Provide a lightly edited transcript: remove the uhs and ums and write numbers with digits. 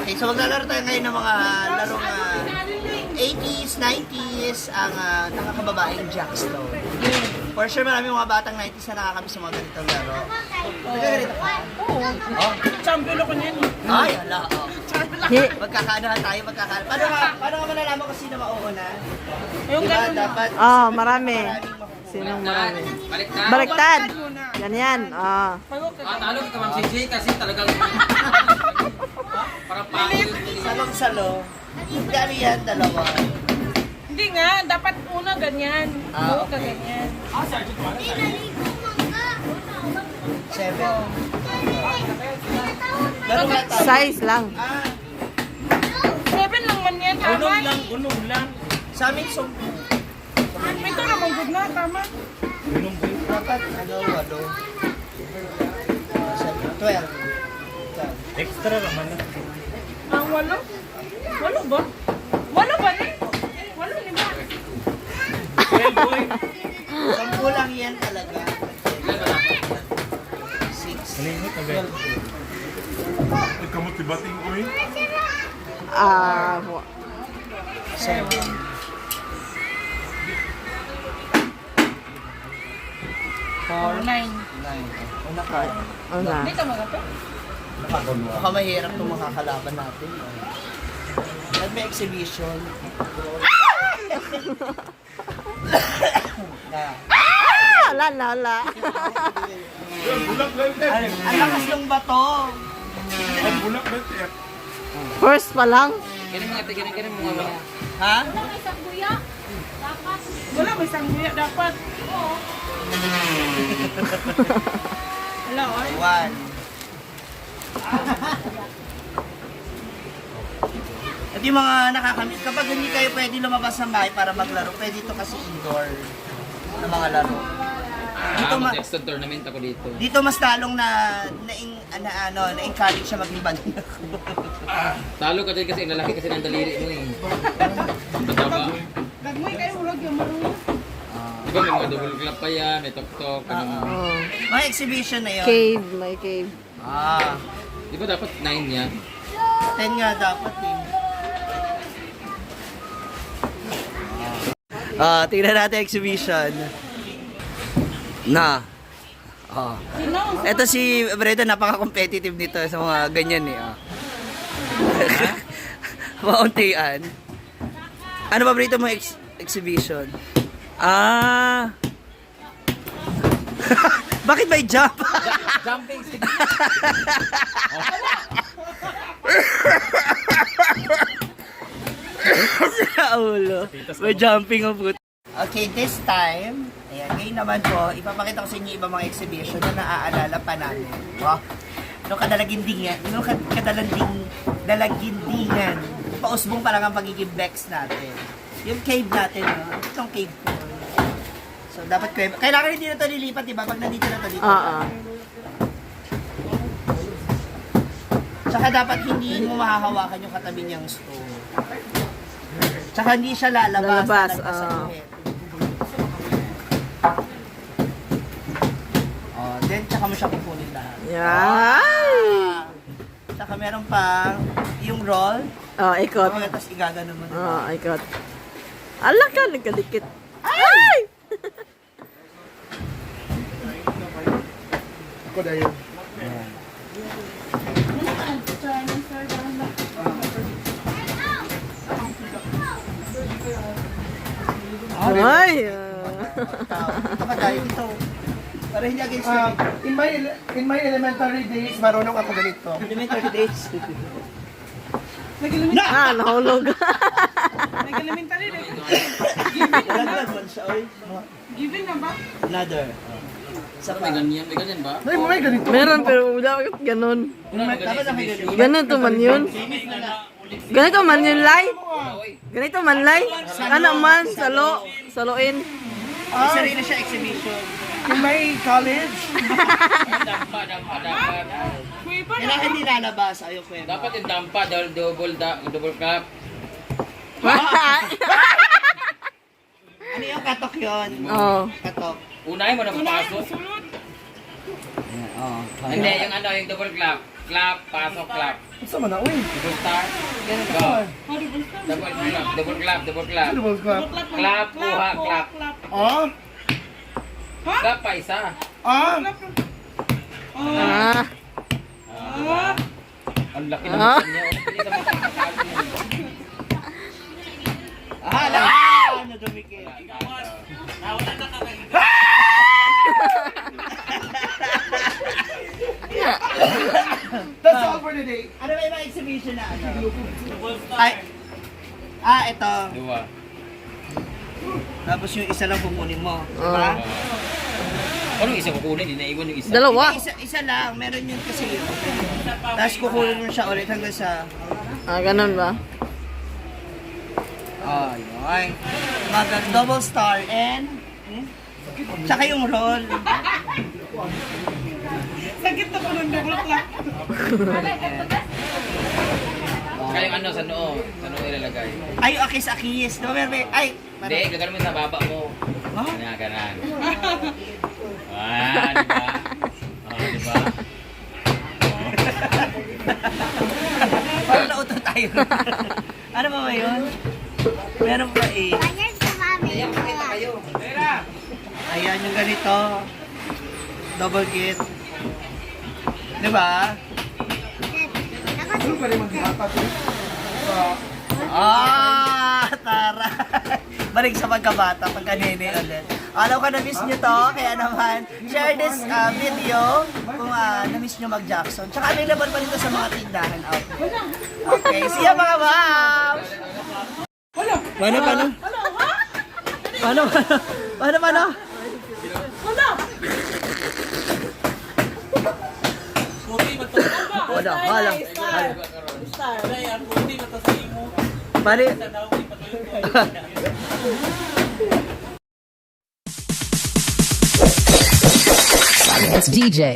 Okay, so maglalaro tayo ngayon ng mga larong 80s, 90s, ang nakakababaeng Jackstone. For sure, maraming mga batang 90s na nakakabis sa mga ganitong laro. Nagkaganito ka? Oo. Oh. Champion ako niyan. Ay, ala, oh. Magkakaanahan tayo, magkakaanahan. Paano ka malalaman kung sino mauuna? Yung Diba, ganun. dapat... Marami. maraming makukuha. Sinong marami? Baliktad. Baliktad. Muna. Ganyan. Talo ka Ma'am CJ kasi talagang parang pangit. Salong-salo. Hindi ano yan, dalawa. Hindi nga, dapat una ganyan. Ah, Oo, ka okay. ganyan. 7. Laro nga tayo. Size lang. 7 lang man yan, tama? Unong lang. Sa amin, so... May ito naman good na, tama? Dapat, ano, 12. Extra naman. Ang 8? 8 ba? 8 ba ni? 8 ni ba? 12 boy. 10 lang yan talaga. 6. Nalimot na ba? Kamot si Bating Oy. 7. 9. 9. Una ka. Una. Hindi ka magato? Baka mahirap itong makakalaban natin. At may exhibition. Hala. Bulak lang eh. Ang lakas ng bato. Ang bulak lang eh. First pa lang. Ganun mga ate, ganun mga mga. Ha? Wala, may sangguya dapat. Wala, oy. 1. At yung mga nakakamiss, kapag hindi kayo pwede lumabas ng bahay para maglaro, pwede ito kasi indoor na mga laro. Dito, Mag-extend tournament ako dito. dito mas talong na-encourage siya maging banin ako. Talo ka din kasi ang lalaki kasi ng daliri mo eh. Ang tataba. Gagmoy kayo, huwag yung marunong. Diba may mga double clap pa yan, may tok-tok, ano. Oh. Mga exhibition na yun. Cave. May cave. Di ba dapat 9 yan? 10 nga dapat eh. Tingnan natin exhibition. Na. Ito si Breda, napaka-competitive nito sa mga ganyan eh. Mauntian. Ano ba Breda mo exhibition? Bakit may jump? Jumping stick. Sa ulo. May jumping ang puto. Okay, this time, ayan, ngayon naman po, ipapakita ko sa inyo ibang mga exhibition na naaalala pa namin. Wow. Nung kadalagindingan, pausbong pa lang ang pagiging Bex natin. Yung cave natin, no? Itong cave po. So, dapat kailangan hindi na ito lilipat, diba? Pag nandito na ito dito. Tsaka dapat hindi mo mahahawakan yung katabi niyang stone. Tsaka hindi siya lalabas. Sa guhit. Then, tsaka mo siya kukunin lahat. Yan. Tsaka meron pa yung roll. Ikot. Tapos igagano mo. Ikot. Ala ka, nagkadikit. Ay! Ako na yun. Ay! Ito ka dahil ito. Para hindi against In my elementary days, marunong ako ganito. elementary days. Nahulog. Nag-elementary rin. Nalaglag man siya, oy. Given na ba? Another. Sa May ganyan ba? May ganito. Meron pero wala bakit ganun. Dapat na may ganun. Ganito man yun. Ganito man yun, Lai. Ganito man, Lai. Ano man, saloin. Isa rin na siya exhibition. In my college, Dampa. Kuya pa na. Kailangan hindi lalabas. Ayaw ko yan. Dapat yung dampa, double clap. Ano yung katok yun? Oo. Katok. Unahin mo na papasok. Sulod. Oo. Hindi, yung double clap. Clap, pasok, clap. Gusto mo na, uy. Double star. Go. Double clap, double clap. Double clap. Clap, kuha, clap. Ah? Clap pa isa. Ah? Ah. Ang laki ng mata niya. Nadumikit. That's all for today. Ano ba yung mga exhibition na ano? Ay, ito. Dua. Tapos yung isa lang kukunin mo. Diba? Anong isa kukunin? Hindi naiwan yung isa. Dalawa. Isa lang, meron yun kasi yun. Tapos kukunin mo siya ulit hanggang sa... Ah, ganun ba? Oh, yun. Double star and... Tsaka yung roll. Sakit na po ng double clap. Kaya yung ano sa noo. Sa noo ilalagay. Ay, akis-akis. Diba, Merve? Ay! Hindi, gagawin mo sa baba mo. Oh? Kanya, ganan. Ah, di ba? Ah, di ba? Parang nauto tayo. Ano ba ba yun? Meron pa eh. Ayan yung ganito. Double kit. Diba? Ano pa rin maghihata to? Tara. Balik sa pagkabata, pagkanini ulit. Alam ko na-miss nyo to, kaya naman, share this video kung na-miss nyo mag-Jackson. Tsaka available pa dito sa mga tindahan out there. Okay, see ya mga moms! Paano? Paano? Hala. Bali. It's DJ.